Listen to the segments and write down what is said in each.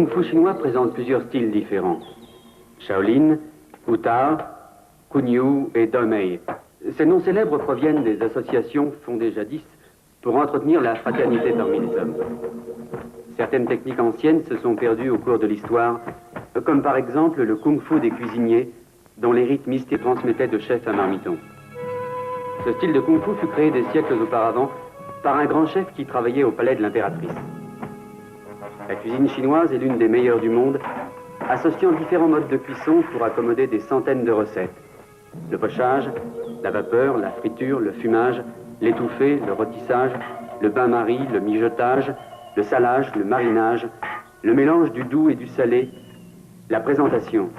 kung-fu chinois présente plusieurs styles différents. Shaolin, Wu-Tao, Kun-Yu et Domei. Ces noms célèbres proviennent des associations fondées jadis pour entretenir la fraternité parmi les hommes. Certaines techniques anciennes se sont perdues au cours de l'histoire, comme par exemple le kung-fu des cuisiniers, dont les rites mystiques transmettaient de chef à marmiton. Ce style de kung-fu fut créé des siècles auparavant par un grand chef qui travaillait au palais de l'impératrice. La cuisine chinoise est l'une des meilleures du monde, associant différents modes de cuisson pour accommoder des centaines de recettes. Le pochage, la vapeur, la friture, le fumage, l'étouffé, le rôtissage, le bain-marie, le mijotage, le salage, le marinage, le mélange du doux et du salé, la présentation.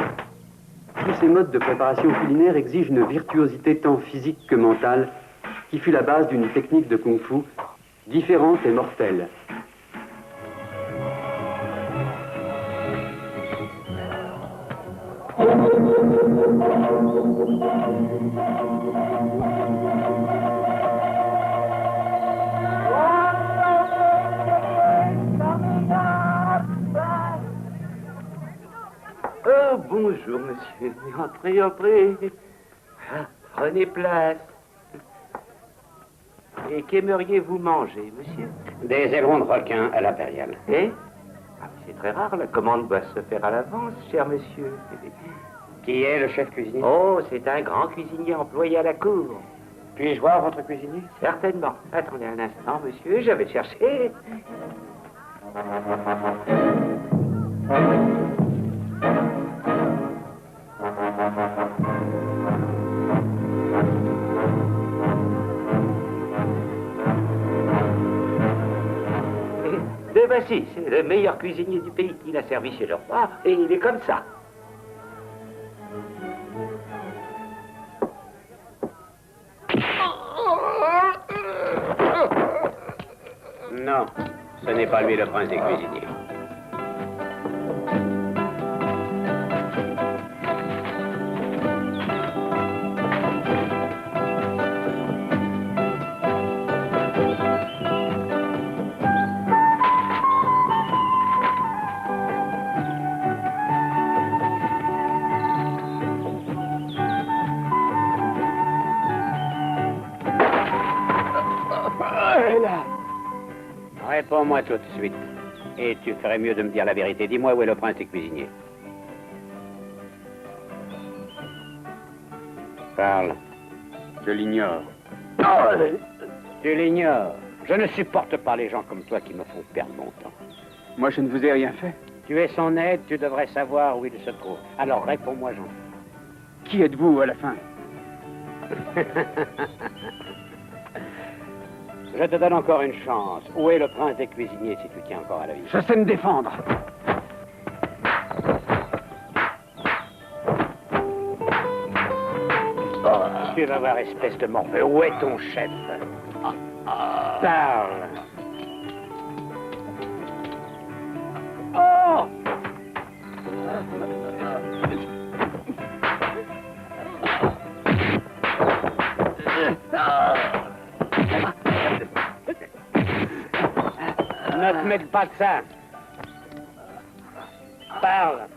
Tous ces modes de préparation culinaire exigent une virtuosité tant physique que mentale, qui fut la base d'une technique de kung-fu différente et mortelle. Oh, bonjour, monsieur. Entrez, entrez. Ah, prenez place. Et qu'aimeriez-vous manger, monsieur? Des ailerons de requin à l'impériale. Eh? Ah, c'est très rare, la commande doit se faire à l'avance, cher monsieur. Qui est le chef cuisinier? Oh, c'est un grand cuisinier employé à la cour. Puis-je voir votre cuisinier? Certainement. Attendez un instant, monsieur, je vais chercher. Mais voici, c'est le meilleur cuisinier du pays. Il a servi chez le roi et il est comme ça. Non, ce n'est pas lui le prince des cuisiniers. Réponds-moi tout de suite. Et tu ferais mieux de me dire la vérité. Dis-moi où est le prince des cuisiniers. Parle. Je l'ignore. Tu l'ignores. Je ne supporte pas les gens comme toi qui me font perdre mon temps. Moi, je ne vous ai rien fait. Tu es son aide, tu devrais savoir où il se trouve. Alors réponds-moi, Jean. Qui êtes-vous à la fin? Je te donne encore une chance. Où est le prince des cuisiniers si tu tiens encore à la vie? Je sais me défendre. Tu vas voir, espèce de morveux. Où est ton chef? Parle. Oh! Ne te mêle pas de ça. Parle.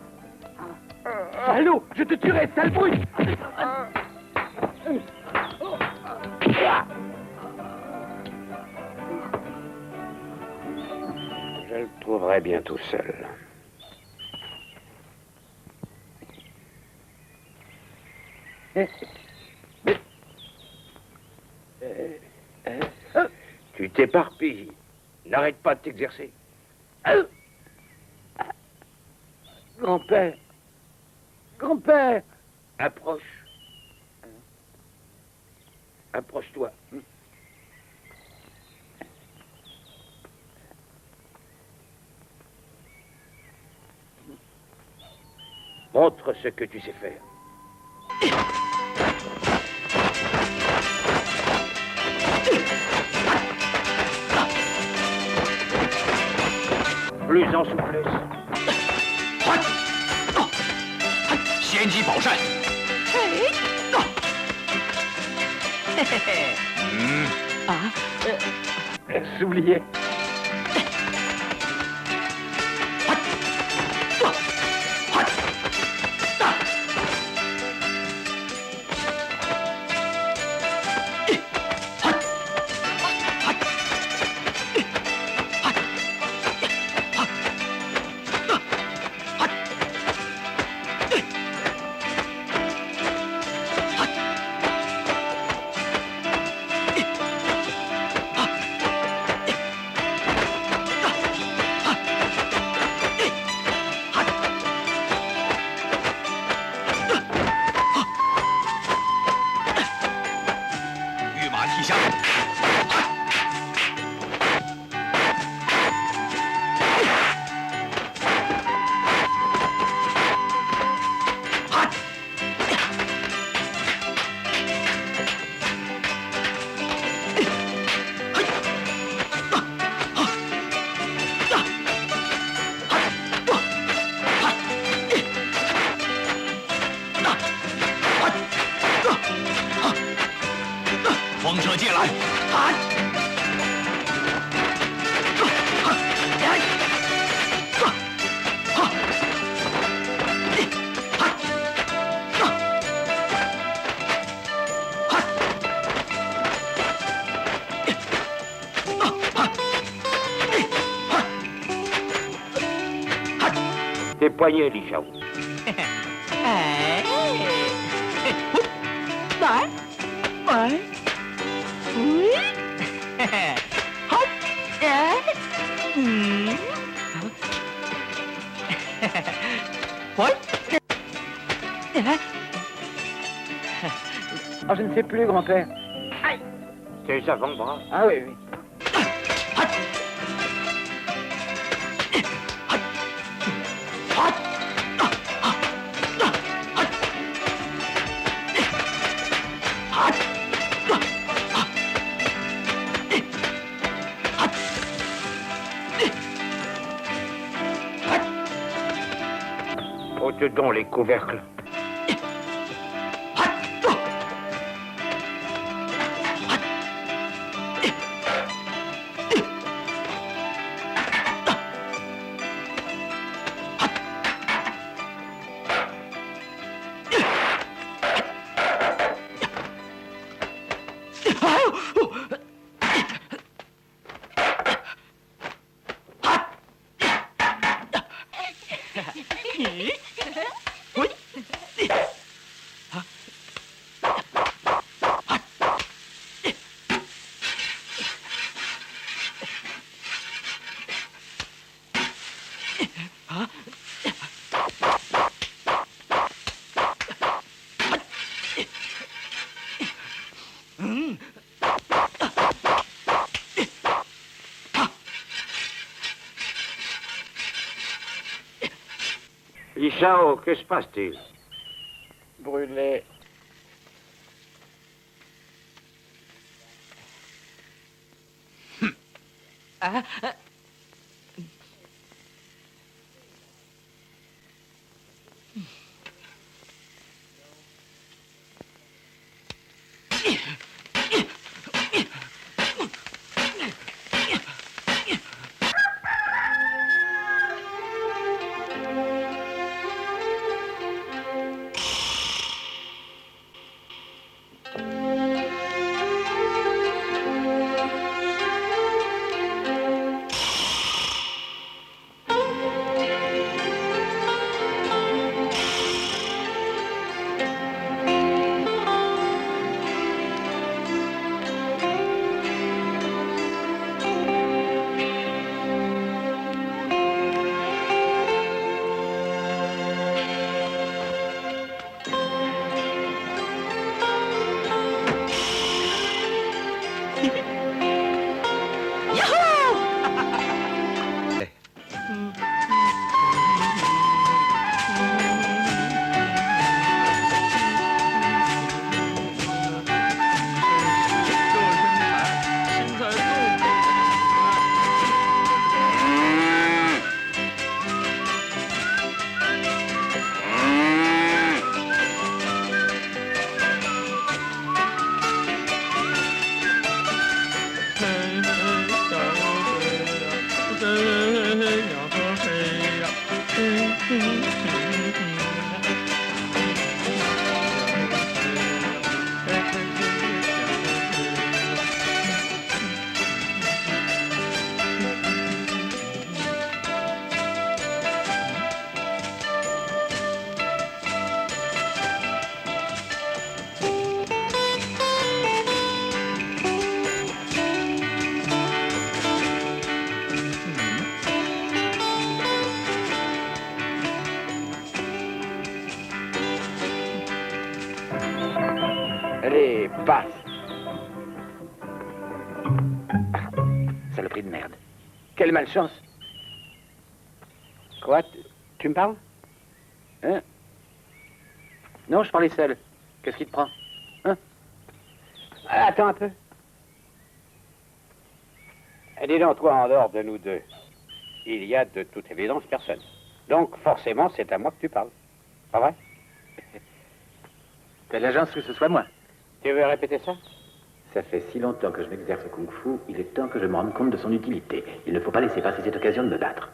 Allô, je te tuerai, sale brute! Je le trouverai bientôt seul. Tu t'éparpilles. N'arrête pas de t'exercer. Grand-père! Grand-père! Approche. Approche-toi. Montre ce que tu sais faire. Plus en souplesse. 先机宝扇。Soulier. poignet, Lichao. Oh, je ne sais plus, grand-père. Tes avant-bras. Ah oui, oui. Ôte donc les couvercles. Lichao, que se passe-t-il? Brûlé. Allez, passe. Saloperie de merde. Quelle malchance. Quoi? Tu me parles? Hein? Non, je parlais seul. Qu'est-ce qui te prend? Hein? Attends un peu. Dis donc, toi, en dehors de nous deux, il y a de toute évidence personne. Donc, forcément, c'est à moi que tu parles. Pas vrai? T'as l'agence que ce soit moi. Tu veux répéter ça? Ça fait si longtemps que je m'exerce au kung-fu, il est temps que je me rende compte de son utilité. Il ne faut pas laisser passer cette occasion de me battre.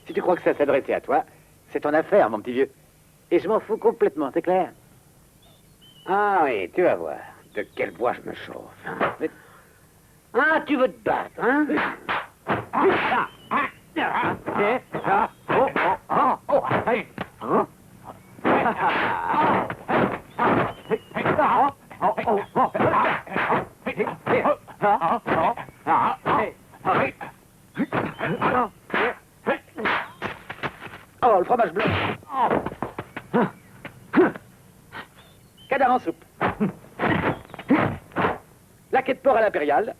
Si tu crois que ça s'adressait à toi, c'est ton affaire, mon petit vieux. Et je m'en fous complètement, c'est clair? Ah oui, tu vas voir. De quel bois je me chauffe. Hein? Mais... Ah, tu veux te battre, hein? Ah, ah, ah, ah, ah, ah, ah, ah, ah. Oh, le fromage blanc. Canard en soupe. La quai de porc à l'impériale.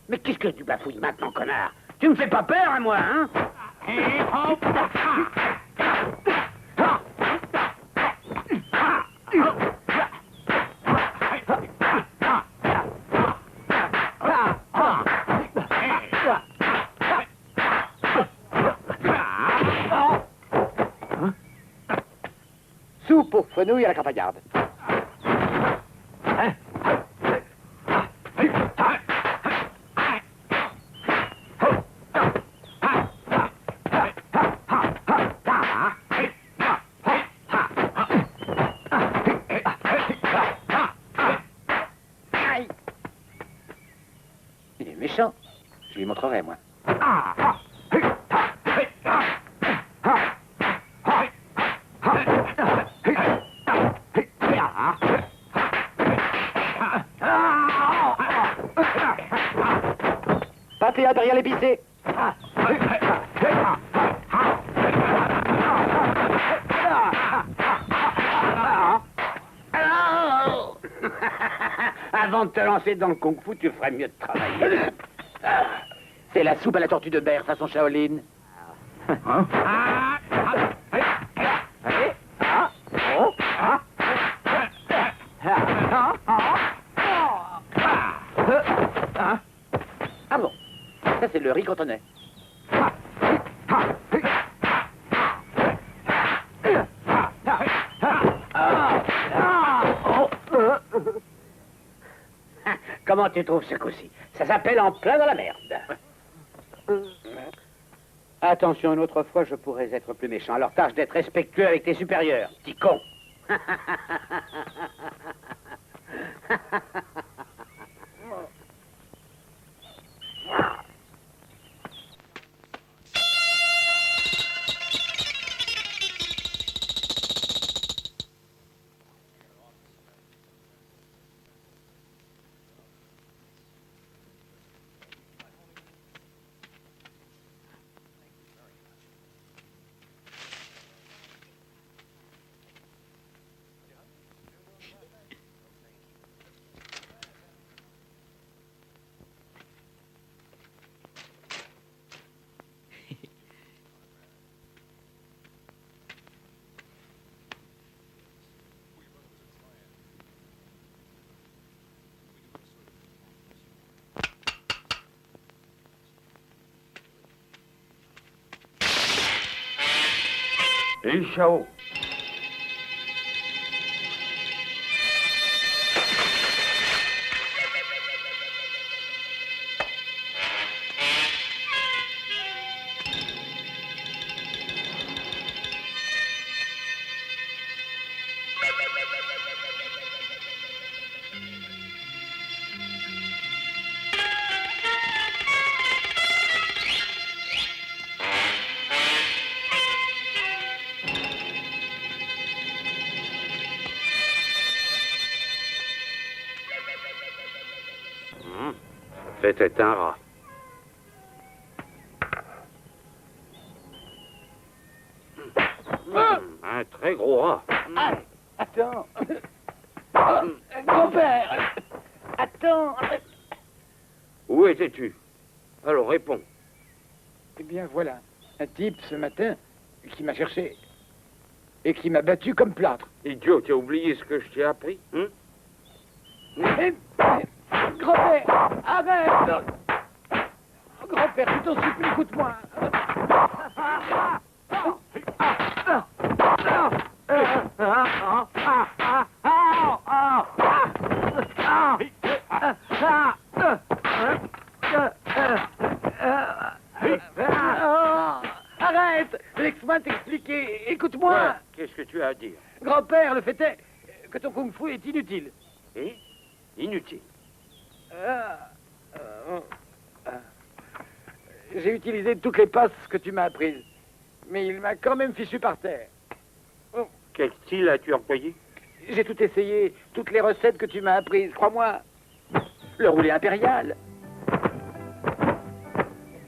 Mais qu'est-ce que tu bafouilles maintenant, connard? Tu me fais pas peur, à moi, hein? Soupe aux fenouilles à la campagnarde. Il est méchant. Je lui montrerai, moi. Pâté impérial épicé. Avant de te lancer dans le kung-fu, tu ferais mieux de travailler. C'est la soupe à la tortue de berre façon Shaolin. Ah bon, ça c'est le riz cantonais. Comment tu trouves ce coup-ci? Ça s'appelle en plein dans la merde. Attention, une autre fois, je pourrais être plus méchant. Alors tâche d'être respectueux avec tes supérieurs, petit con. Et Chao. C'était un rat. Un très gros rat. Attends. Grand-père. Attends. Où étais-tu? Alors réponds. Eh bien voilà, un type ce matin qui m'a cherché et qui m'a battu comme plâtre. Idiot, tu as oublié ce que je t'ai appris, hein? Grand-père, arrête! Grand-père, je t'en supplie, écoute-moi. Arrête! Laisse-moi t'expliquer. Écoute-moi. Ouais, qu'est-ce que tu as à dire? Grand-père, le fait est que ton kung-fu est inutile. Et inutile. J'ai utilisé toutes les passes que tu m'as apprises. mais il m'a quand même fichu par terre. Quel style as-tu employé? J'ai tout essayé, toutes les recettes que tu m'as apprises, crois-moi. Le roulé impérial.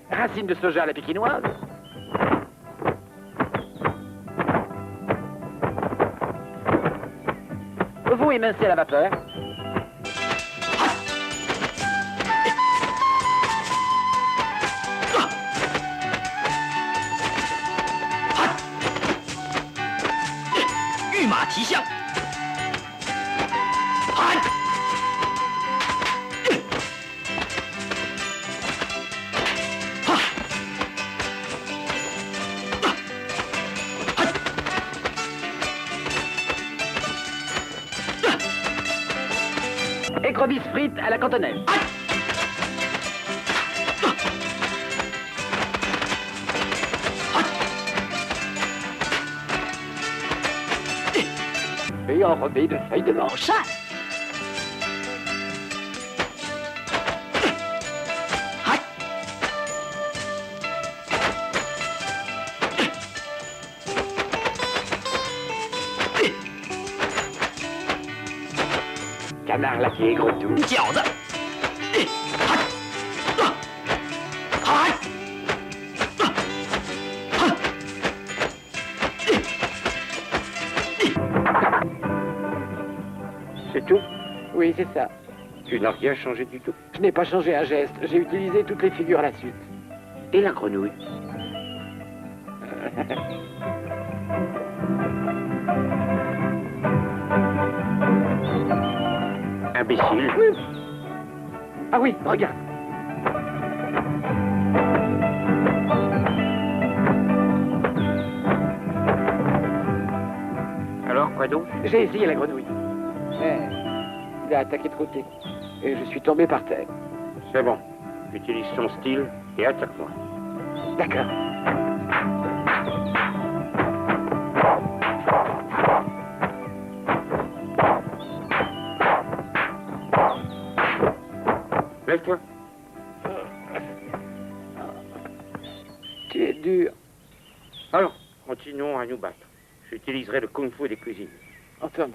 Racine de soja à la pékinoise. Veau émincé à la vapeur. Écrevisses frites à la cantonnaise. Et enrobé de feuilles de manche. Canard laqué, gros tout. 饺子，C'est tout? Oui, c'est ça. Tu n'as rien changé du tout. Je n'ai pas changé un geste. J'ai utilisé toutes les figures à la suite. Et la grenouille? Imbécile. Ah oui, regarde. Alors, quoi donc? J'ai essayé la grenouille. Mais il a attaqué de côté. Et je suis tombé par terre. C'est bon. Utilise ton style et attaque-moi. D'accord. Lève-toi. Tu es dur. Alors, continuons à nous battre. J'utiliserai le kung-fu des cuisines. Entendu.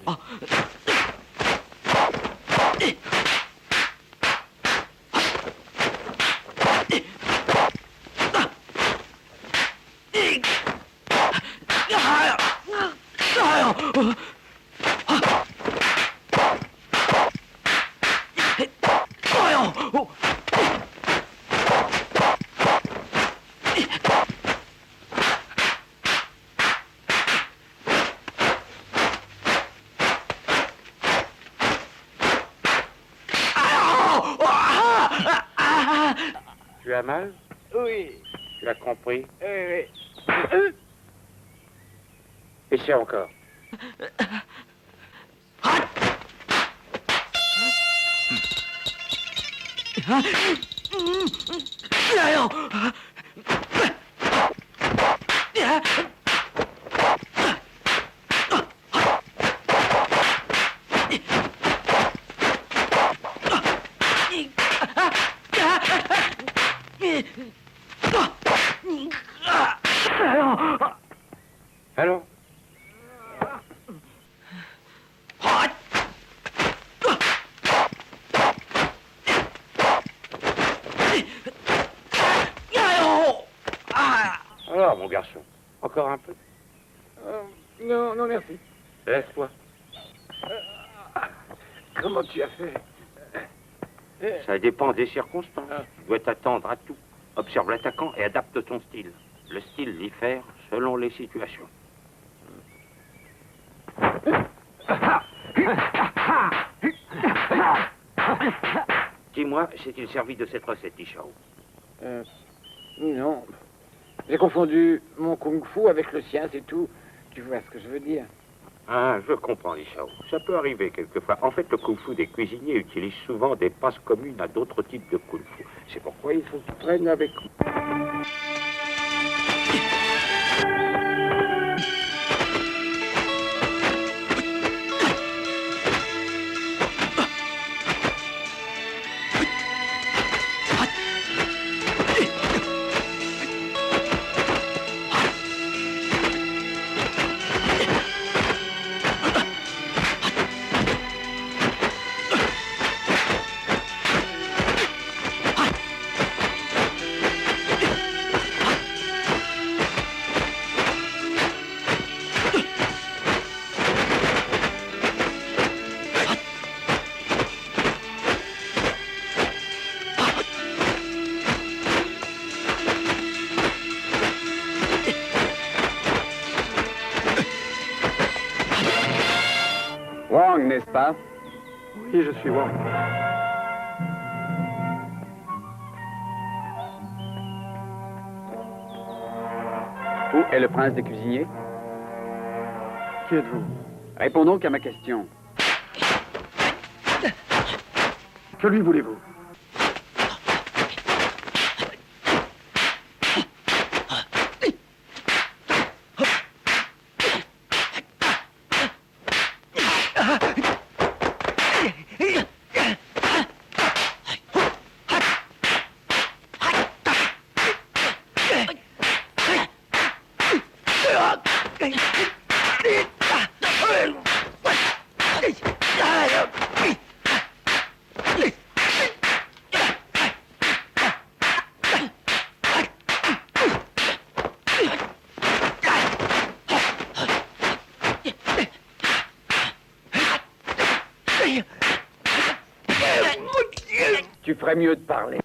Tu as mal? Oui. Tu as compris? Oui. Essaie encore. Alors? Alors, mon garçon, encore un peu? Non, non, merci. Laisse-toi. Comment tu as fait? Ça dépend des circonstances. Tu dois t'attendre à tout. Observe l'attaquant et adapte ton style. Le style diffère selon les situations. Dis-moi, s'est-il servi de cette recette, Ishao? Non. J'ai confondu mon kung-fu avec le sien, c'est tout. Tu vois ce que je veux dire? Ah, je comprends, Ishao. Ça peut arriver quelquefois. En fait, le kung-fu des cuisiniers utilise souvent des passes communes à d'autres types de kung-fu. C'est pourquoi il faut qu'ils prennent avec Wang, n'est-ce pas? Oui, je suis Wang. Où est le prince des cuisiniers? Qui êtes-vous? Réponds donc à ma question. Que lui voulez-vous? Tu ferais mieux de parler.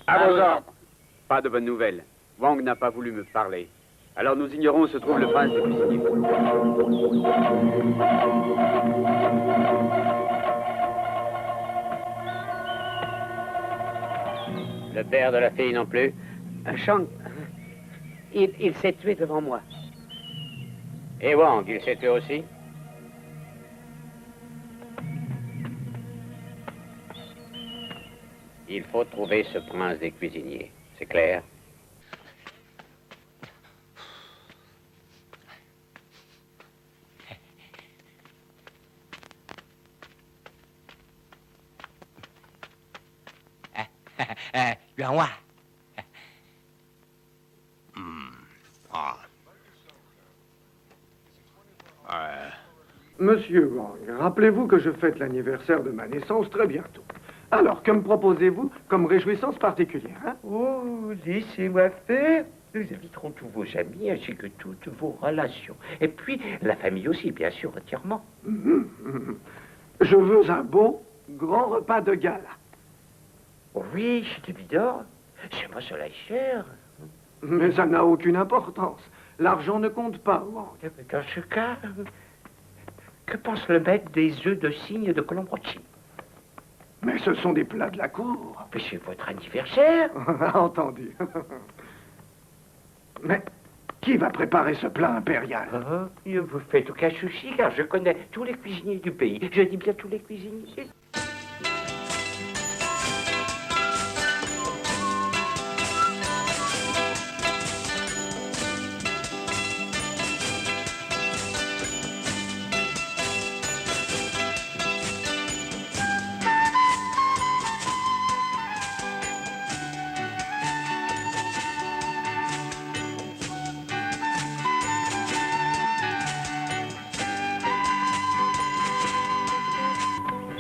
À vos ordres. Pas de bonnes nouvelles. Wang n'a pas voulu me parler. Alors nous ignorons où se trouve le prince des cuisiniers. Le père de la fille non plus. Shang, il s'est tué devant moi. Et Wang, il s'est tué aussi? Il faut trouver ce prince des cuisiniers, c'est clair? Monsieur Wang, rappelez-vous que je fête l'anniversaire de ma naissance très bientôt. Alors, que me proposez-vous comme réjouissance particulière, hein? Oh, laissez-moi faire. Nous inviterons tous vos amis ainsi que toutes vos relations. Et puis, la famille aussi, bien sûr, entièrement. Je veux un beau, grand repas de gala. Oui, c'est évident. C'est pas cela est cher. Mais ça n'a aucune importance. L'argent ne compte pas, Wang. Dans ce cas, que pense le maître des œufs de cygne de Colombrocci? Mais ce sont des plats de la cour. Mais c'est votre anniversaire. Entendu. Mais qui va préparer ce plat impérial? Ne vous faites aucun souci, car je connais tous les cuisiniers du pays. Je dis bien tous les cuisiniers.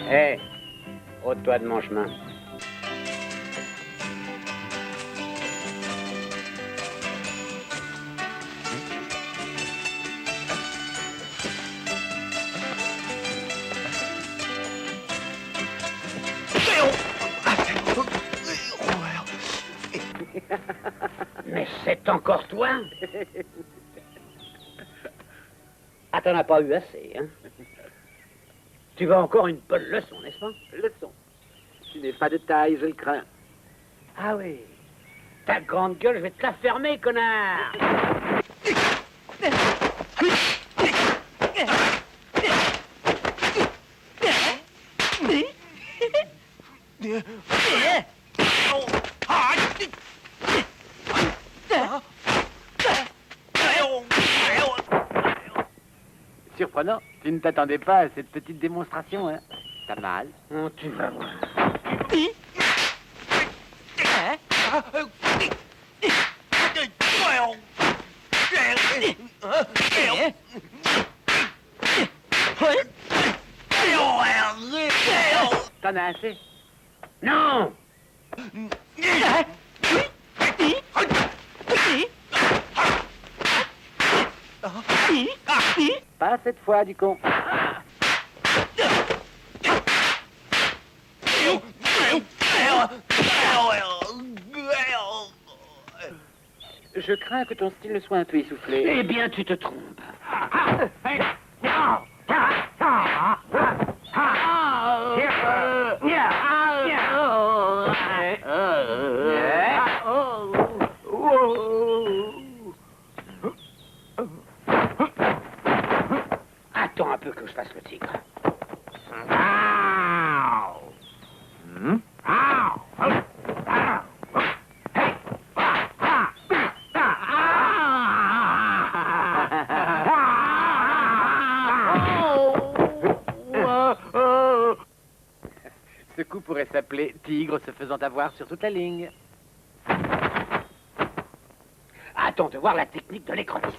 Hé, ôte-toi de mon chemin. Mais c'est encore toi? Ah, t'en as pas eu assez, hein? Tu veux encore une bonne leçon, n'est-ce pas? Leçon. Tu n'es pas de taille, je le crains. Ah oui. Ta grande gueule, je vais te la fermer, connard! Surprenant, tu ne t'attendais pas à cette petite démonstration, hein? T'as mal? Oh, tu vas voir. T'en as assez? Non! Pas cette fois, du con. Je crains que ton style ne soit un peu essoufflé. Eh bien, tu te trompes. Attends un peu que je fasse le tigre. Ce coup pourrait s'appeler tigre se faisant avoir sur toute la ligne. Attends de voir la technique de l'écrevisse.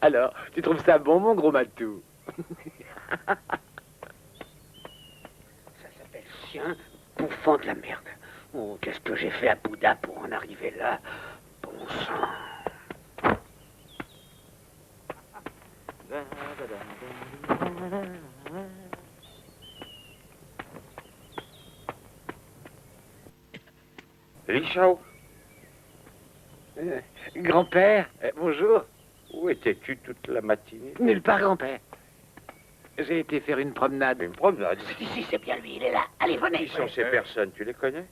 Alors, tu trouves ça bon, mon gros matou? Ça s'appelle chien bouffant de la merde. Oh, qu'est-ce que j'ai fait à Bouddha pour en arriver là? Bon sang. Li Shao, Grand-père, bonjour. où étais-tu toute la matinée? Nulle part, grand-père. J'ai été faire une promenade. Une promenade. Ici, c'est bien lui, il est là. Allez, venez. Qui sont ces personnes? Tu les connais?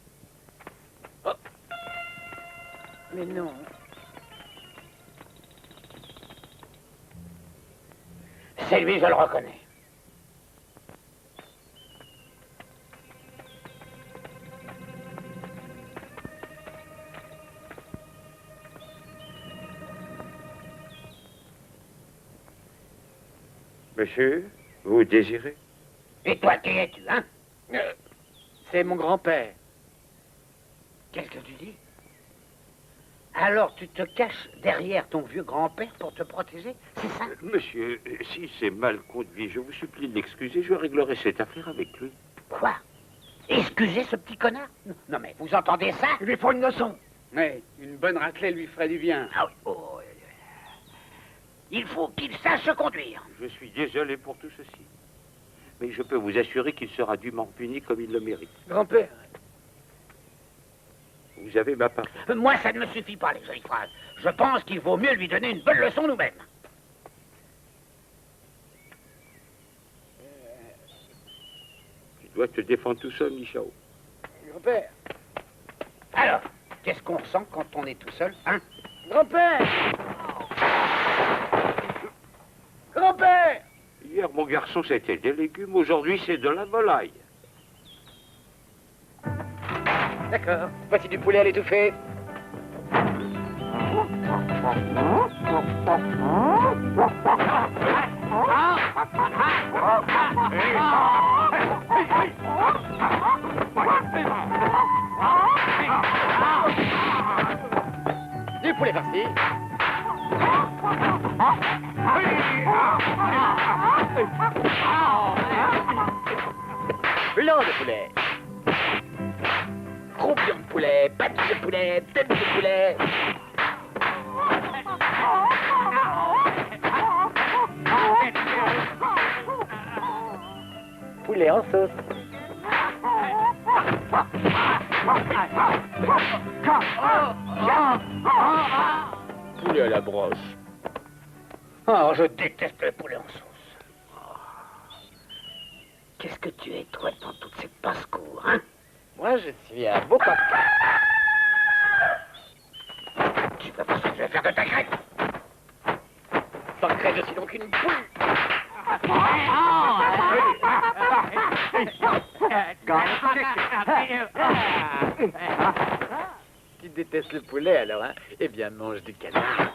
Mais non. C'est lui, je le reconnais. Monsieur, vous désirez? Et toi, qui es-tu, hein? C'est mon grand-père. Qu'est-ce que tu dis? Alors tu te caches derrière ton vieux grand-père pour te protéger? C'est ça? Monsieur, si c'est mal conduit, je vous supplie de l'excuser, je réglerai cette affaire avec lui. Quoi? Excusez ce petit connard? Non mais vous entendez ça? Il lui faut une leçon. Mais une bonne raclée lui ferait du bien. Ah oui. Oh, il faut qu'il sache se conduire. Je suis désolé pour tout ceci. Mais je peux vous assurer qu'il sera dûment puni comme il le mérite. Grand-père. Vous avez ma parole. Moi, ça ne me suffit pas, les jolies phrases. Je pense qu'il vaut mieux lui donner une bonne leçon nous-mêmes. Tu dois te défendre tout seul, Michao. Grand-père. Alors, qu'est-ce qu'on ressent quand on est tout seul, hein? Grand-père. Grand-père. Hier, mon garçon, c'était des légumes. Aujourd'hui, c'est de la volaille. D'accord. Voici du poulet à l'étouffer. Du poulet farci. Blanc de poulet. Croupion de poulet, pâte de poulet, tête de poulet. Poulet en sauce. Poulet à la broche. Oh, je déteste le poulet en sauce. Qu'est-ce que tu es, toi, dans toute cette basse-cour, hein? Moi, je suis un beau coq. Tu vas voir ce que je vais faire de ta crête. Pas crête, je suis donc une poule. Tu détestes le poulet, alors, hein? Eh bien, mange du canard.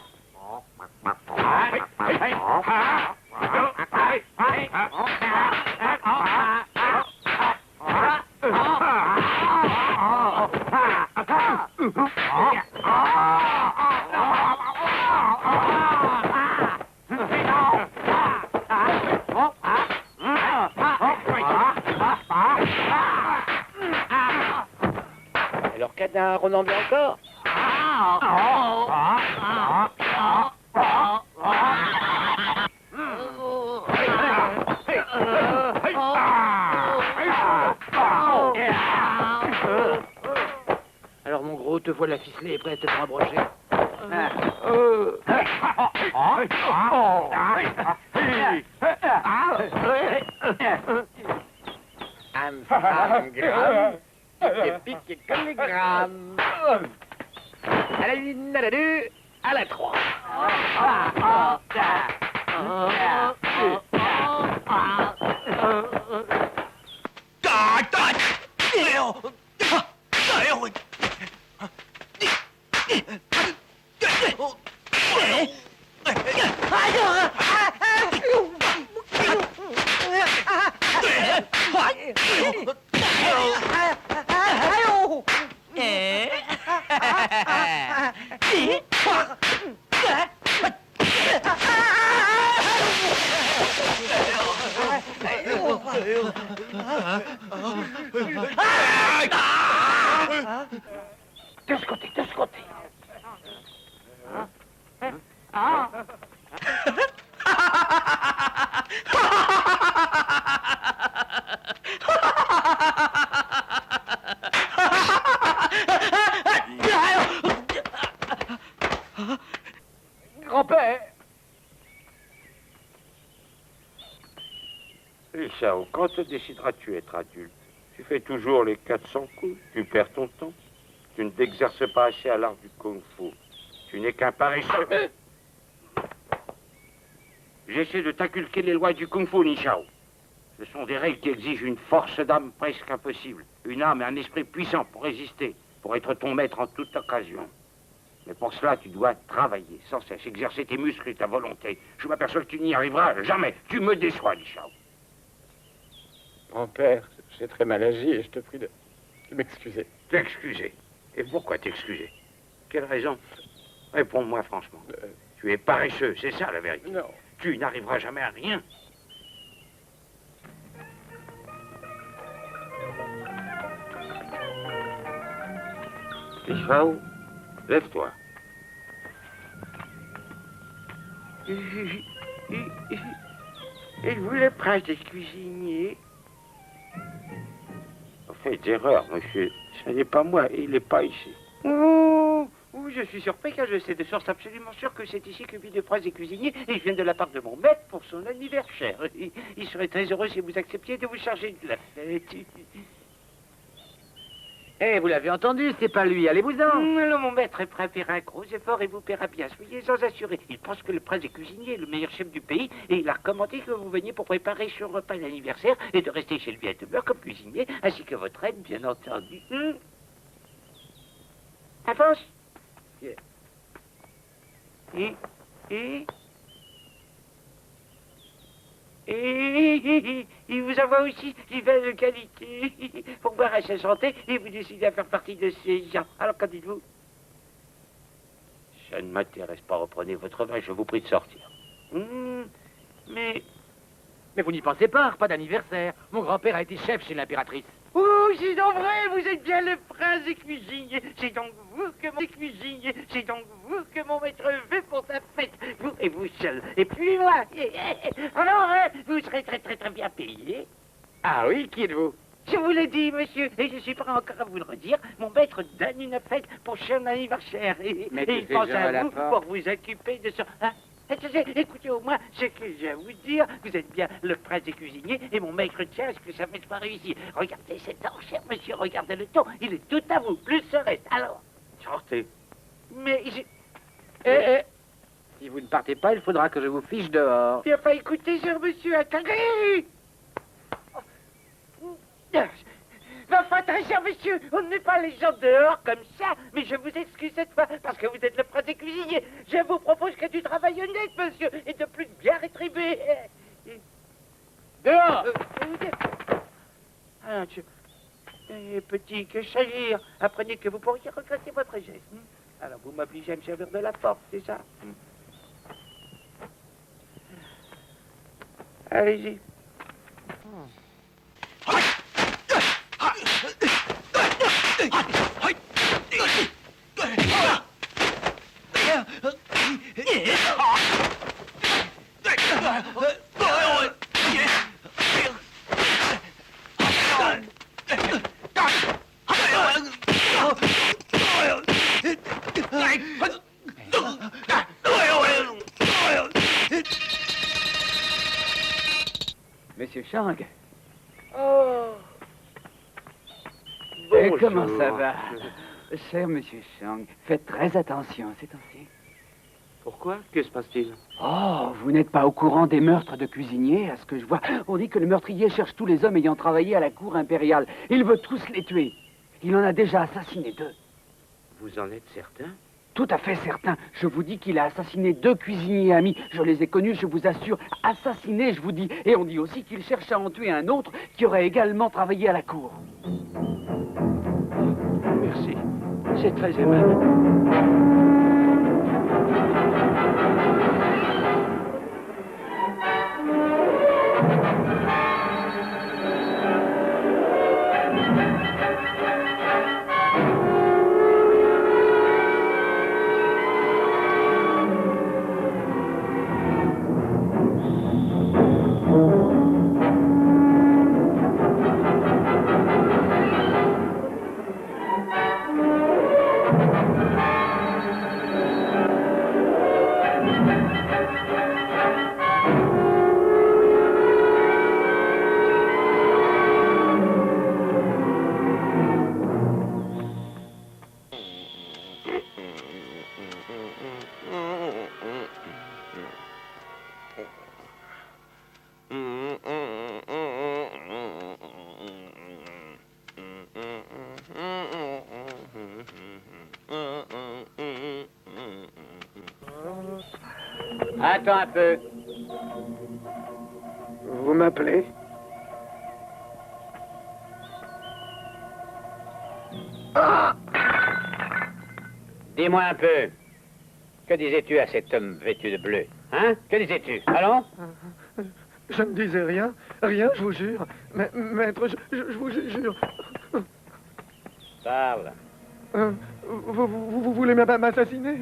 Alors, canard, on en vient encore? Alors, mon gros, te voilà ficelé et prêt à te faire brocher. Amsterdam, piqué comme les grammes. À la une, à la deux, à la trois. De ce côté, de ce côté. Grand-père! Richard, quand te décideras-tu être adulte? Tu fais toujours les 400 coups, tu perds ton temps. Tu ne t'exerces pas assez à l'art du kung-fu. Tu n'es qu'un paresseux. J'essaie de t'inculquer les lois du kung-fu, Nishao. Ce sont des règles qui exigent une force d'âme presque impossible. Une âme et un esprit puissant pour résister, pour être ton maître en toute occasion. Mais pour cela, tu dois travailler sans cesse, exercer tes muscles et ta volonté. Je m'aperçois que tu n'y arriveras jamais. Tu me déçois, Nishao. Grand-père, j'ai très mal agi et je te prie de m'excuser. T'excuser? Et pourquoi t'excuser? Quelle raison? Réponds-moi franchement. Tu es paresseux, c'est ça la vérité. Non. Tu n'arriveras jamais à rien. Ishao, lève-toi. Et vous, le prince des cuisiniers? Faites erreur, monsieur. Ce n'est pas moi, il n'est pas ici. Oh, je suis surpris car je sais de source absolument sûre que c'est ici que vit le prince des cuisiniers et je viens de la part de mon maître pour son anniversaire. Il serait très heureux si vous acceptiez de vous charger de la fête. Eh, vous l'avez entendu, c'est pas lui, allez-vous-en. Alors, mon maître est prêt à faire un gros effort et vous paiera bien. Soyez-en assurés. Il pense que le prince des cuisiniers est le meilleur chef du pays et il a recommandé que vous veniez pour préparer son repas d'anniversaire et de rester chez lui à demeure comme cuisinier, ainsi que votre aide, bien entendu. Avance. Et il vous envoie aussi du vin de qualité pour boire à sa santé et vous décidez à faire partie de ces gens. Alors, qu'en dites-vous? Ça ne m'intéresse pas. Reprenez votre vin, je vous prie de sortir. Mais vous n'y pensez pas, repas d'anniversaire. Mon grand-père a été chef chez l'impératrice. oh, c'est donc vrai, vous êtes bien le prince des cuisiniers. C'est donc vous que mon cuisinier. C'est donc vous que mon maître veut pour sa fête. Vous et vous seul. Et puis moi. Alors, vous serez très très très bien payé. Ah oui, qui êtes-vous? Je vous l'ai dit, monsieur, et je suis prêt encore à vous le redire. Mon maître donne une fête pour son anniversaire. Et il pense à vous pour vous occuper de son... Hein? Écoutez au moins ce que j'ai à vous dire. Vous êtes bien le prince des cuisiniers et mon maître tient à ce que ça ne pas réussi. Regardez cette enchère, monsieur, regardez le ton. Il est tout à vous, plus le reste. Alors, sortez. Mais Si vous ne partez pas, il faudra que je vous fiche dehors. Bien pas écoutez, cher monsieur, attendez. Enfin, très cher monsieur, on ne met pas les gens dehors comme ça, mais je vous excuse cette fois, parce que vous êtes le prince des cuisiniers. Je vous propose que du travail honnête, monsieur, et de plus bien rétribué. Dehors Ah, petit que chagir, apprenez que vous pourriez regretter votre geste. Alors, vous m'obligez à me servir de la porte, c'est ça? Allez-y. Monsieur Chang, Oh. comment ça va? Cher monsieur Chang, faites très attention ces temps-ci. Pourquoi? Que se passe-t-il? Oh, vous n'êtes pas au courant des meurtres de cuisiniers, à ce que je vois. On dit que le meurtrier cherche tous les hommes ayant travaillé à la cour impériale. Il veut tous les tuer. Il en a déjà assassiné 2. Vous en êtes certain? Tout à fait certain. Je vous dis qu'il a assassiné 2 cuisiniers amis. Je les ai connus, je vous assure. Assassiné, je vous dis. Et on dit aussi qu'il cherche à en tuer un autre qui aurait également travaillé à la cour. Merci. C'est très aimable. Attends un peu. Vous m'appelez? Dis-moi un peu. Que disais-tu à cet homme vêtu de bleu? Hein? Que disais-tu? Allons? Je ne disais rien. Rien, je vous jure. Mais, maître, je vous jure. Parle. Vous voulez m'assassiner?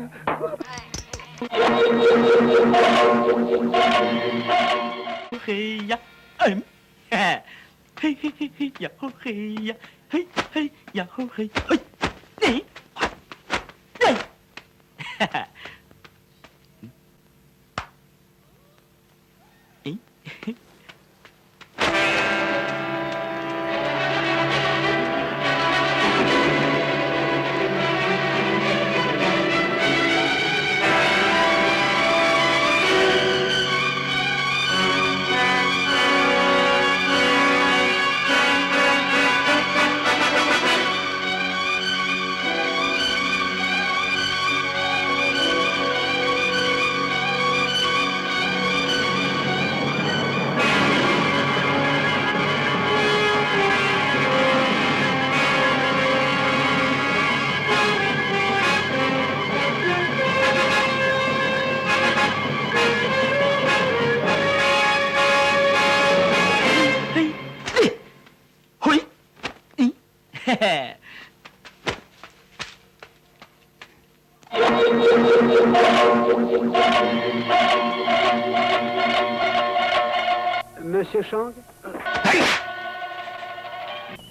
Monsieur Chang?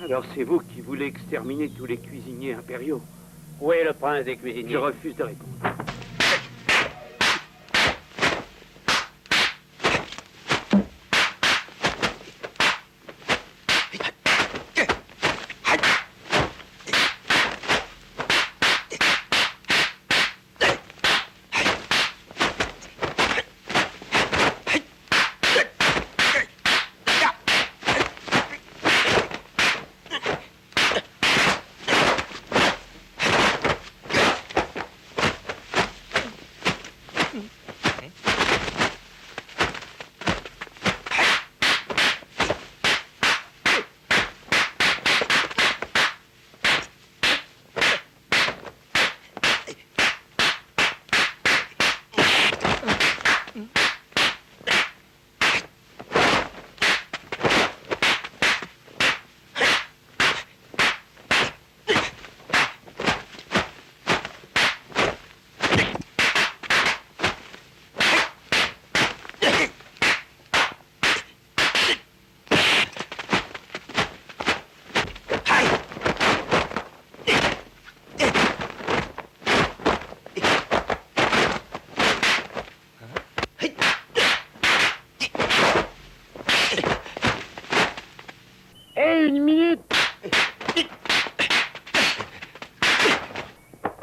Alors c'est vous qui voulez exterminer tous les cuisiniers impériaux? Où est le prince des cuisiniers? Je refuse de répondre.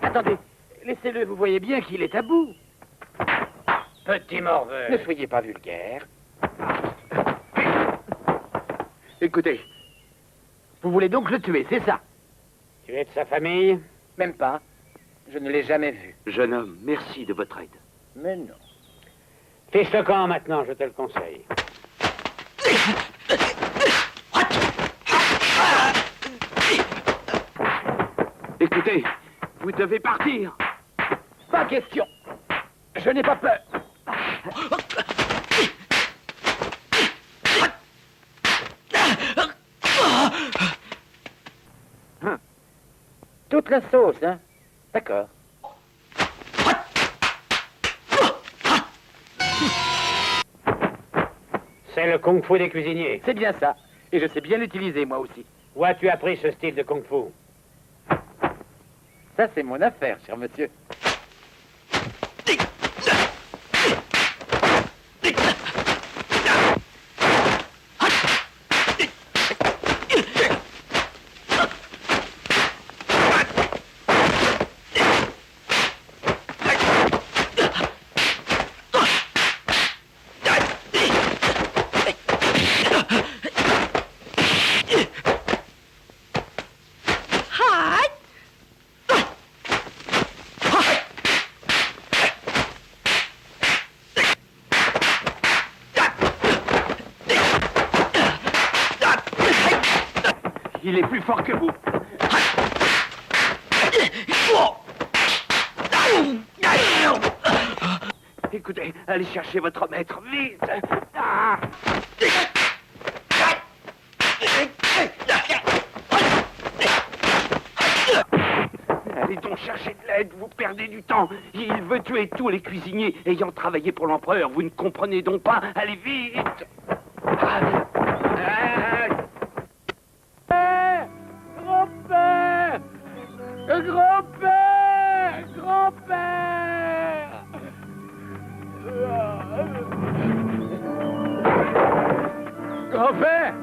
Attendez, laissez-le, vous voyez bien qu'il est à bout. Petit morveux. Ne soyez pas vulgaire. Écoutez, vous voulez donc le tuer, c'est ça? Tu es de sa famille? Même pas. Je ne l'ai jamais vu. Jeune homme, merci de votre aide. Mais non. Fiche le camp maintenant, je te le conseille. Écoutez, vous devez partir. Pas question. Je n'ai pas peur. Toute la sauce, hein? D'accord. C'est le kung-fu des cuisiniers. C'est bien ça. Et je sais bien l'utiliser, moi aussi. Où as-tu appris ce style de kung-fu? Ça, c'est mon affaire, cher monsieur. Il est plus fort que vous. Écoutez, allez chercher votre maître, vite. Ah. Allez donc chercher de l'aide, vous perdez du temps. Il veut tuer tous les cuisiniers ayant travaillé pour l'empereur. Vous ne comprenez donc pas. Allez vite. Grand-père! Grand-père! Grand-père! Grand-père!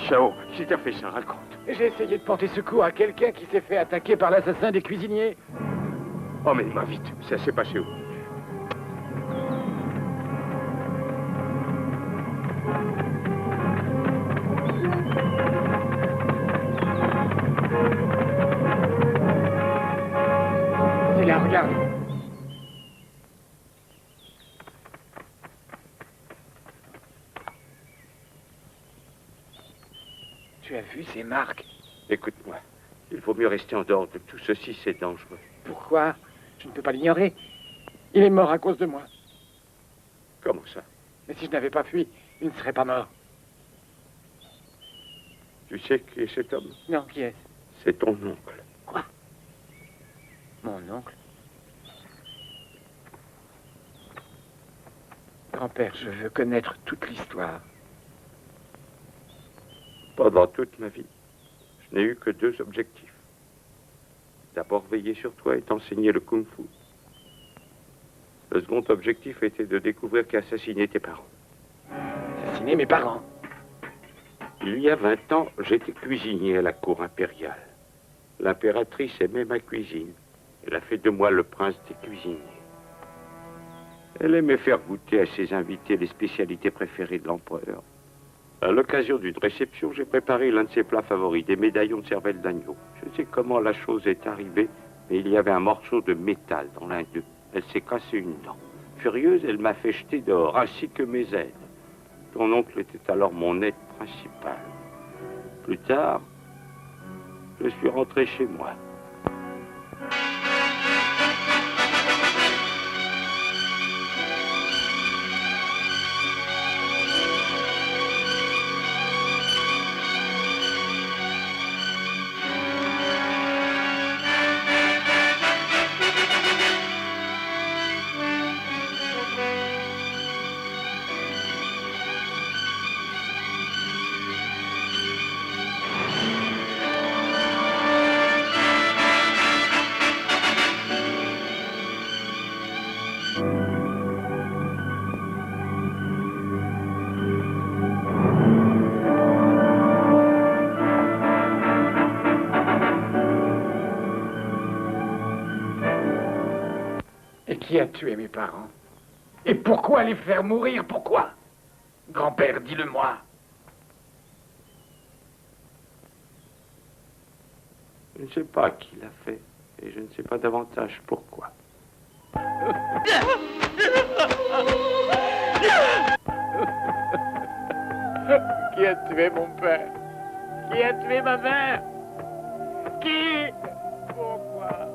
Chao, qui t'a fait ça, raconte. J'ai essayé de porter secours à quelqu'un qui s'est fait attaquer par l'assassin des cuisiniers. Oh, mais va vite, ça s'est passé où? C'est là, regarde. Tu as vu ces marques? Écoute-moi, il vaut mieux rester en dehors de tout ceci, c'est dangereux. Pourquoi? Je ne peux pas l'ignorer. Il est mort à cause de moi. Comment ça? Mais si je n'avais pas fui, il ne serait pas mort. Tu sais qui est cet homme? Non, qui est-ce? C'est ton oncle. Quoi? Mon oncle? Grand-père, je veux connaître toute l'histoire. Pendant toute ma vie, je n'ai eu que deux objectifs. D'abord, veiller sur toi et t'enseigner le kung-fu. Le second objectif était de découvrir qui a assassiné tes parents. Assassiner mes parents? Il y a 20 ans, j'étais cuisinier à la cour impériale. L'impératrice aimait ma cuisine. Elle a fait de moi le prince des cuisiniers. Elle aimait faire goûter à ses invités les spécialités préférées de l'empereur. À l'occasion d'une réception, j'ai préparé l'un de ses plats favoris, des médaillons de cervelle d'agneau. Je sais comment la chose est arrivée, mais il y avait un morceau de métal dans l'un d'eux. Elle s'est cassée une dent. Furieuse, elle m'a fait jeter dehors, ainsi que mes aides. Ton oncle était alors mon aide principale. Plus tard, je suis rentré chez moi. Qui a tué mes parents? Et pourquoi les faire mourir? Pourquoi? Grand-père, dis-le-moi. Je ne sais pas qui l'a fait, et je ne sais pas davantage pourquoi. Qui a tué mon père? Qui a tué ma mère? Qui? Pourquoi?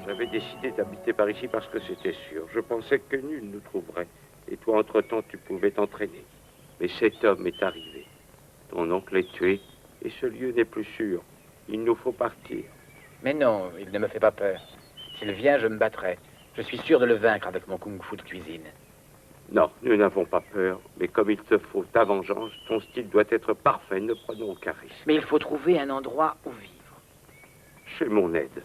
J'avais décidé d'habiter par ici parce que c'était sûr. Je pensais que nul nous trouverait. Et toi, entre-temps, tu pouvais t'entraîner. Mais cet homme est arrivé. Ton oncle est tué. Et ce lieu n'est plus sûr. Il nous faut partir. Mais non, il ne me fait pas peur. S'il vient, je me battrai. Je suis sûr de le vaincre avec mon kung-fu de cuisine. Non, nous n'avons pas peur. Mais comme il te faut ta vengeance, ton style doit être parfait. Ne prenons aucun risque. Mais il faut trouver un endroit où vivre. Chez mon aide.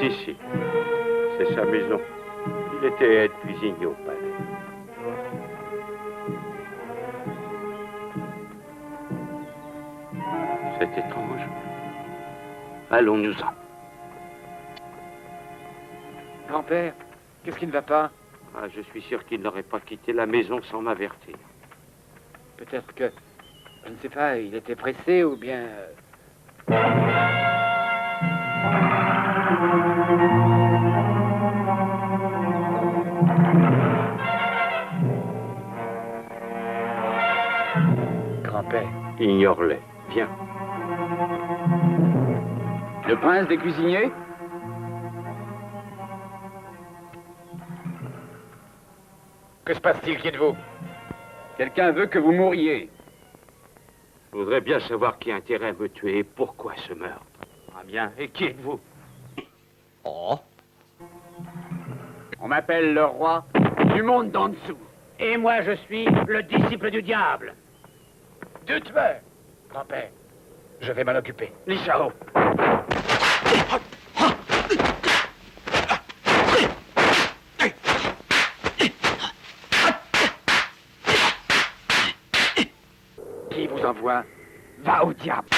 est ici. C'est sa maison. Il était aide-cuisinier au palais. C'est étrange. Allons-nous-en. Grand-père, qu'est-ce qui ne va pas? Ah, je suis sûr qu'il n'aurait pas quitté la maison sans m'avertir. Peut-être que, je ne sais pas, il était pressé ou bien... Grand-père. Ignore-les. Viens. Le prince des cuisiniers? Que se passe-t-il? Qui êtes-vous? Quelqu'un veut que vous mouriez. Je voudrais bien savoir qui a intérêt à me tuer et pourquoi ce meurtre. Ah bien, et qui êtes-vous? Oh. On m'appelle le roi du monde d'en dessous. Et moi, je suis le disciple du diable. Deux tueurs. Grand-père, je vais m'en occuper. Les Chao. Qui vous envoie? Va au diable.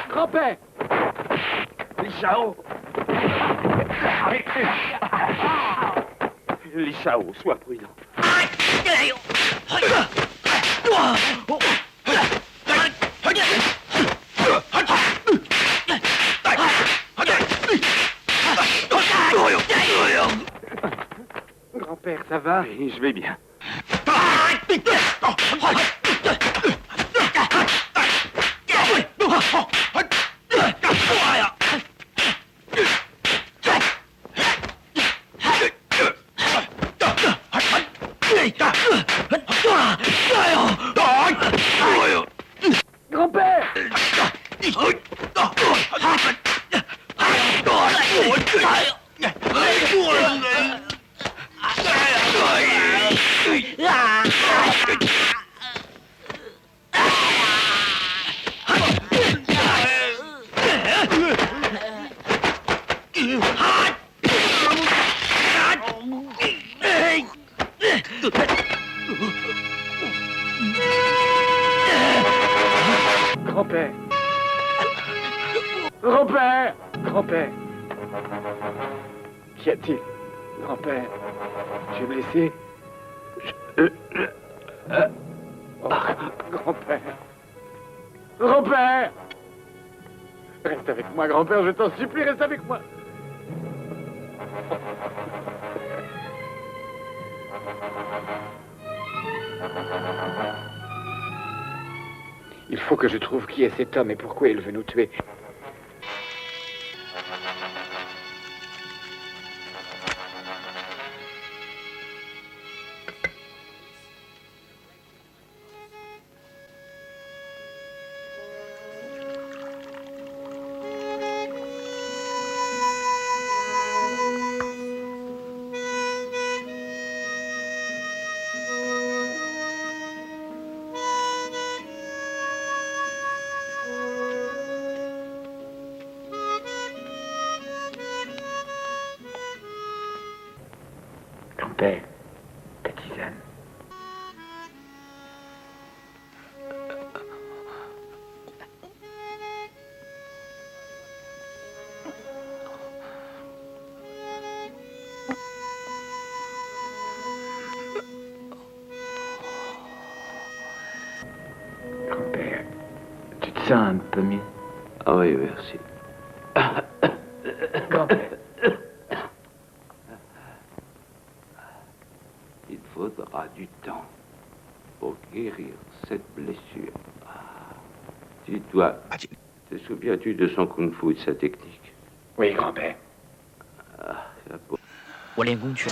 Grand-père! Les Chao! Les Chao, sois prudent. Grand-père, ça va? Oui, je vais bien. Grand-père! Grand-père! Grand-père! Grand-père! Qu'y a-t-il? Grand-père, j'ai blessé. Oh, grand-père! Grand-père! Reste avec moi, grand-père, je t'en supplie, reste avec moi! Il faut que je trouve qui est cet homme et pourquoi il veut nous tuer. Grand-père, ta tisane. Grand-père, tu te sens un peu mieux? Ah oui, merci. Grand-père. Il faudra du temps pour guérir cette blessure. Tu dois... Te souviens-tu de son kung-fu et de sa technique? Oui, grand-père. La pauvre. 我练功去。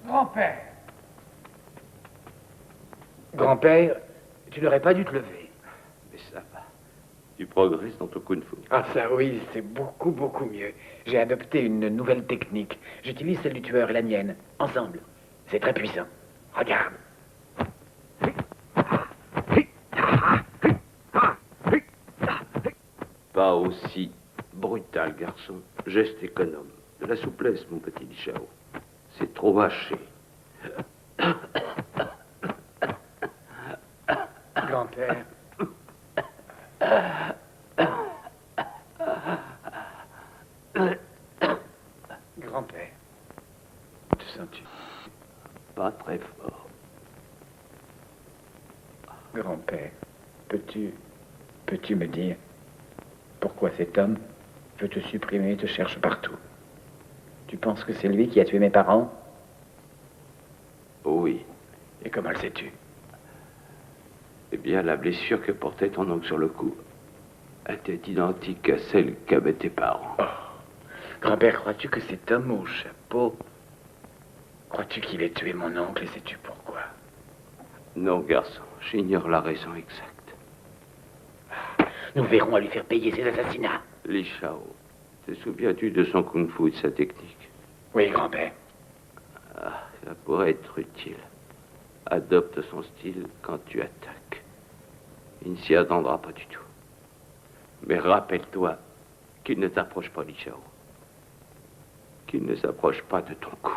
Grand-père! Grand-père, tu n'aurais pas dû te lever. Mais ça va. Tu progresses dans ton kung-fu. Ah ça oui, c'est beaucoup, beaucoup mieux. J'ai adopté une nouvelle technique. J'utilise celle du tueur et la mienne, ensemble. C'est très puissant. Regarde. Pas aussi brutal, garçon. Geste économe. De la souplesse, mon petit Lichao. C'est trop haché. Grand-père. Grand-père. Te sens-tu? Pas très fort. Grand-père, peux-tu me dire pourquoi cet homme veut te supprimer et te cherche partout? Tu penses que c'est lui qui a tué mes parents? Oui. Et comment le sais-tu? Eh bien, la blessure que portait ton oncle sur le cou était identique à celle qu'avaient tes parents. Oh. Grand-père, crois-tu que cet homme au chapeau... Crois-tu qu'il ait tué mon oncle et sais-tu pourquoi? Non, garçon, j'ignore la raison exacte. Nous verrons à lui faire payer ses assassinats. Li Shao, te souviens-tu de son kung-fu et de sa technique? Oui, grand-père. Ah, ça pourrait être utile. Adopte son style quand tu attaques. Il ne s'y attendra pas du tout. Mais rappelle-toi qu'il ne t'approche pas, Li Shao. Qu'il ne s'approche pas de ton cou.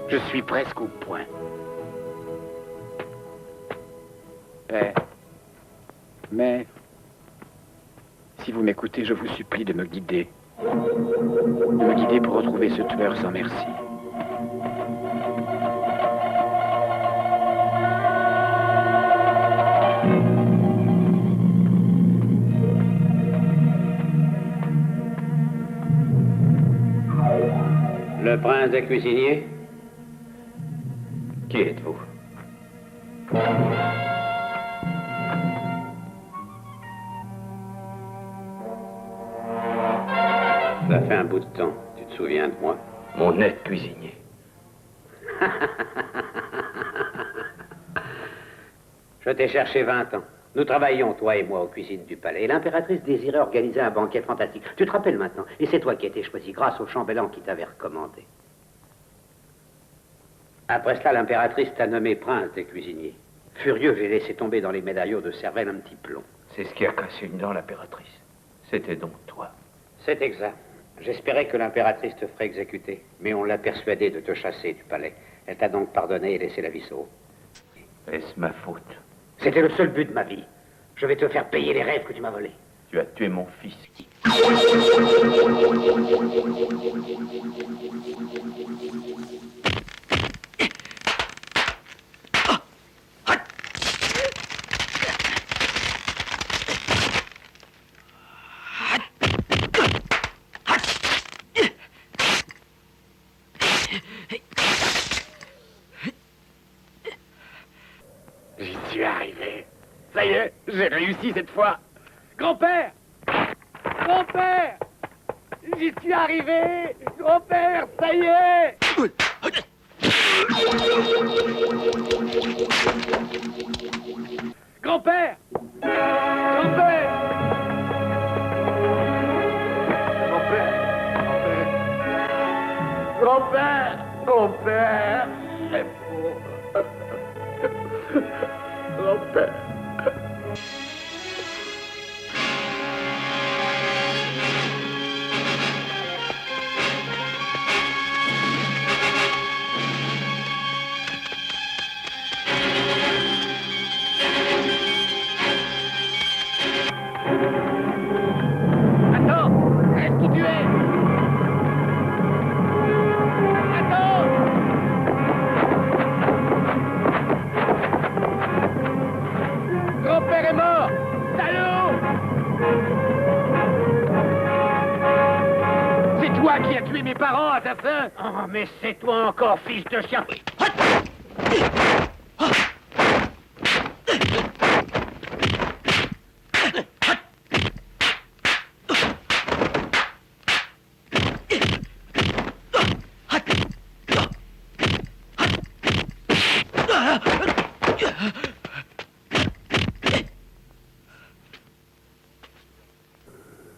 Je suis presque au point. Mais, si vous m'écoutez, je vous supplie de me guider. De me guider pour retrouver ce tueur sans merci. Le prince des cuisiniers? Qui êtes-vous? Ça fait un bout de temps. Tu te souviens de moi? Mon aide-cuisinier. Je t'ai cherché 20 ans. Nous travaillions, toi et moi, aux cuisines du palais. Et l'impératrice désirait organiser un banquet fantastique. Tu te rappelles maintenant? Et c'est toi qui as été choisi grâce au chambellan qui t'avait recommandé. Après cela, l'impératrice t'a nommé prince des cuisiniers. Furieux, j'ai laissé tomber dans les médaillons de cervelle un petit plomb. C'est ce qui a cassé une dent, l'impératrice. C'était donc toi. C'est exact. J'espérais que l'impératrice te ferait exécuter, mais on l'a persuadée de te chasser du palais. Elle t'a donc pardonné et laissé la vie sauve. Est-ce ma faute? C'était le seul but de ma vie. Je vais te faire payer les rêves que tu m'as volés. Tu as tué mon fils. J'y suis arrivé. Ça y est, j'ai réussi cette fois. Grand-père! Grand-père! J'y suis arrivé! Grand-père, ça y est! Grand-père! Grand-père! Grand-père! Grand-père! Grand-père! Grand-père! Attends! Reste où tu es! Attends! Grand-père est mort! Salaud! C'est toi qui as tué mes parents, assassin! Oh, mais c'est toi encore, fils de chien!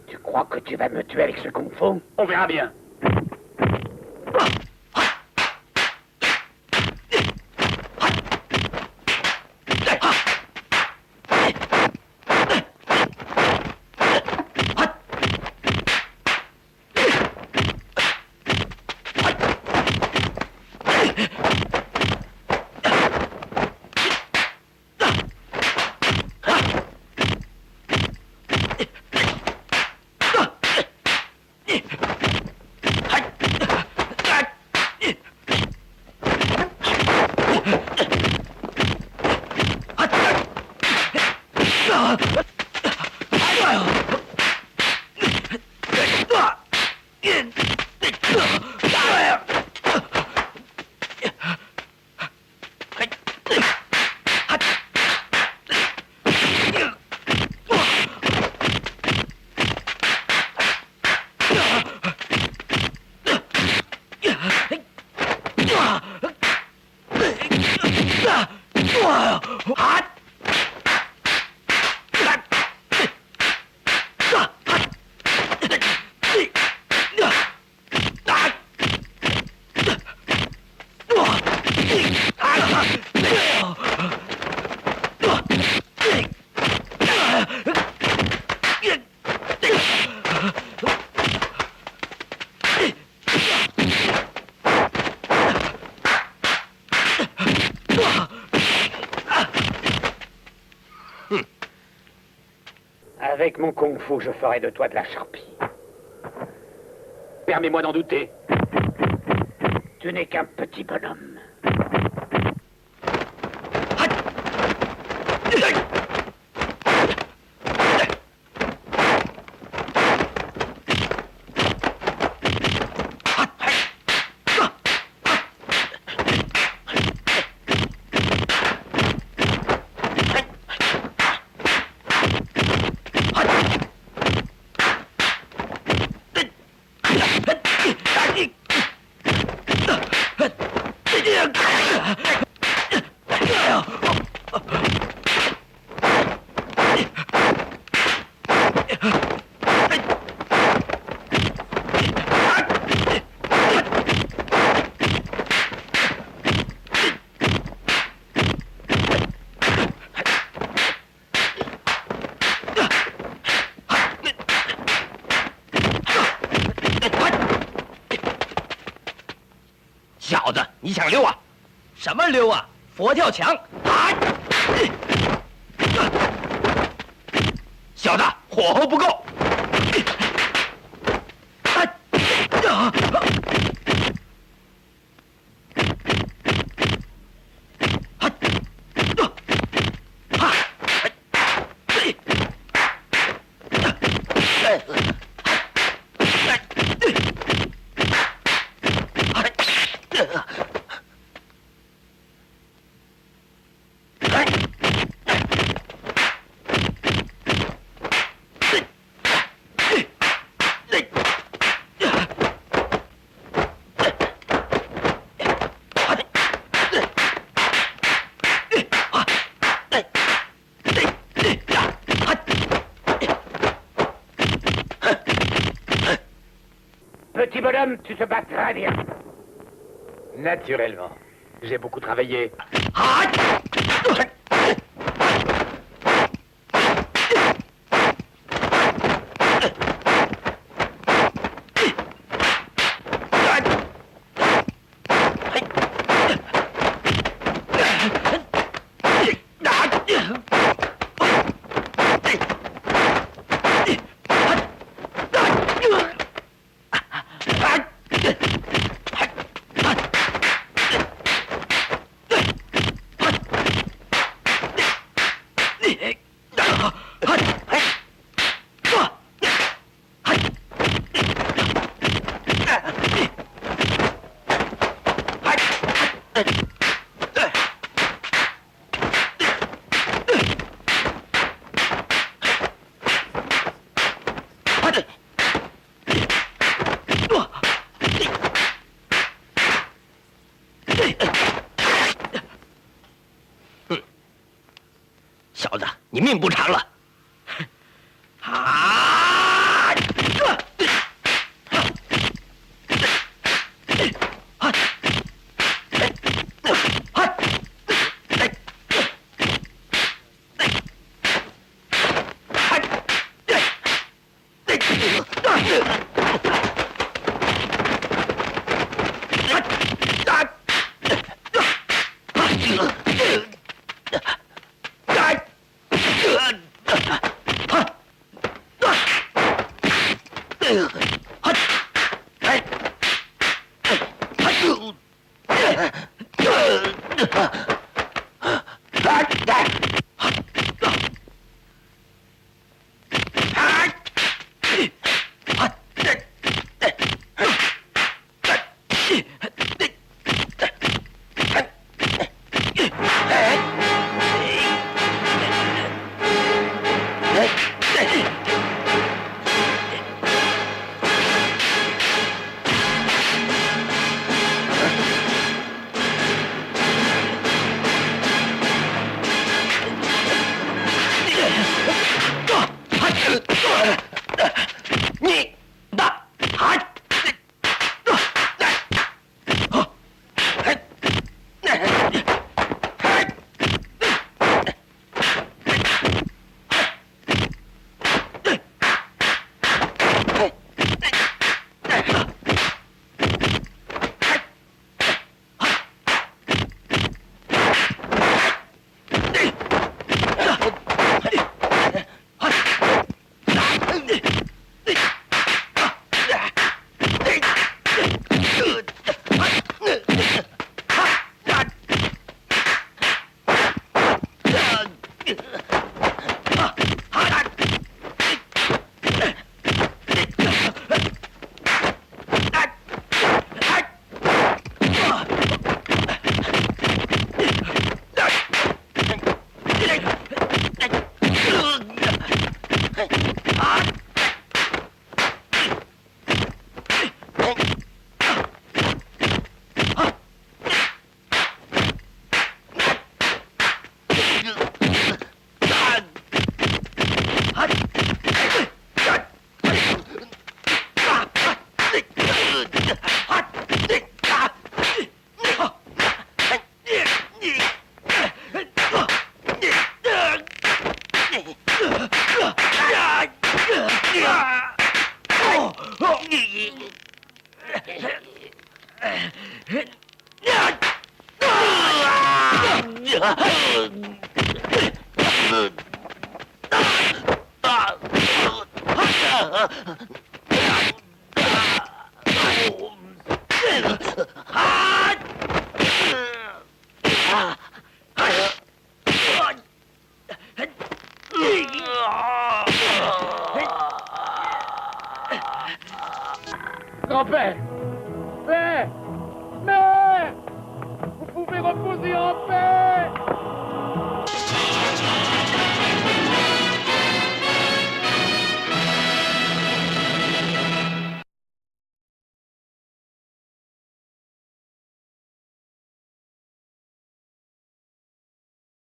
Tu crois que tu vas me tuer avec ce kung-fu? On verra bien. Avec mon kung-fu, je ferai de toi de la charpie. Permets-moi d'en douter. Tu n'es qu'un petit bonhomme.小子，你想溜啊？什么溜啊？佛跳墙！啊！小子，火候不够。Petit bonhomme, tu te bats très bien. Naturellement. J'ai beaucoup travaillé.小子，你命不长了。Grand-père! Père!